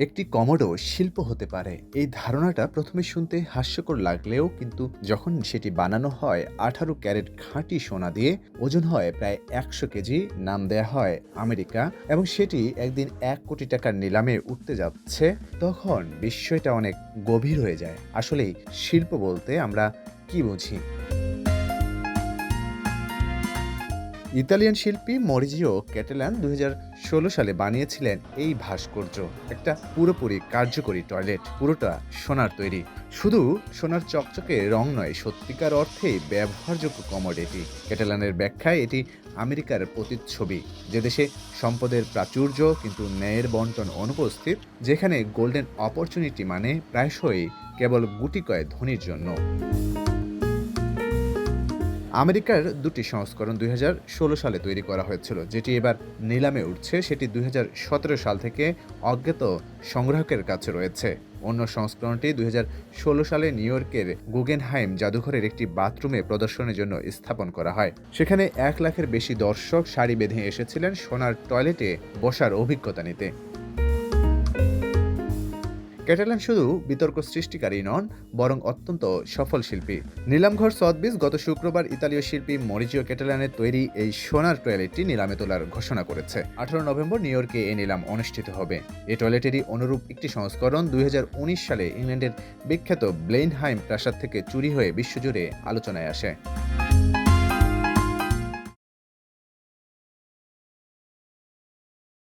একটি কমোডো শিল্প হতে পারে, এই ধারণাটা প্রথমে শুনতে হাস্যকর লাগলেও কিন্তু যখন সেটি বানানো হয় 18 ক্যারেট খাঁটি সোনা দিয়ে, ওজন হয় প্রায় 100 কেজি, নাম দেয়া হয় আমেরিকা, এবং সেটি একদিন 1 কোটি টাকার নিলামে উঠতে যাচ্ছে, তখন বিস্ময়টা অনেক গভীর হয়ে যায়। আসলেই শিল্প বলতে আমরা কি বুঝি? ইতালিয়ান শিল্পী মরিজিও ক্যাটেলান 2016 সালে বানিয়েছিলেন এই ভাস্কর্য। একটা পুরোপুরি কার্যকরী টয়লেট, পুরোটা সোনার তৈরি। শুধু সোনার চকচকে রং নয়, সত্যিকার অর্থেই ব্যবহারযোগ্য কমোডিটি। ক্যাটেলানের ব্যাখ্যায় এটি আমেরিকার প্রতিচ্ছবি, যে দেশে সম্পদের প্রাচুর্য কিন্তু ন্যায়ের বন্টন অনুপস্থিত, যেখানে গোল্ডেন অপরচুনিটি মানে প্রায়শই কেবল গুটিকয় ধনীর জন্য। আমেরিকার দুটি সংস্করণ 2016 সালে তৈরি করা হয়েছিল, যেটি এবার নিলামে উঠছে। সেটি 2017 সাল থেকে অজ্ঞাত সংগ্রাহকের কাছে রয়েছে। অন্য সংস্করণটি 2016 সালে নিউ ইয়র্কের গুগেনহাইম জাদুঘরের একটি বাথরুমে প্রদর্শনের জন্য স্থাপন করা হয়। সেখানে 1 লাখের বেশি দর্শক সারি বেঁধে এসেছিলেন সোনার টয়লেটে বসার অভিজ্ঞতা নিতে। ক্যাটালান শুধু বিতর্ক সৃষ্টিকারী নন, বরং অত্যন্ত সফল শিল্পী। নিলামঘর সথবিস গত শুক্রবার ইতালীয় শিল্পী মরিজিও ক্যাটালানের তৈরি এই সোনার টয়লেটটি নিলামে তোলার ঘোষণা করেছে। 18 নভেম্বর নিউ ইয়র্কে এই নিলাম অনুষ্ঠিত হবে। এই টয়লেটেরই অনুরূপ একটি সংস্করণ 2019 সালে ইংল্যান্ডের বিখ্যাত ব্লেনহাইম প্রাসাদ থেকে চুরি হয়ে বিশ্বজুড়ে আলোচনায় আসে।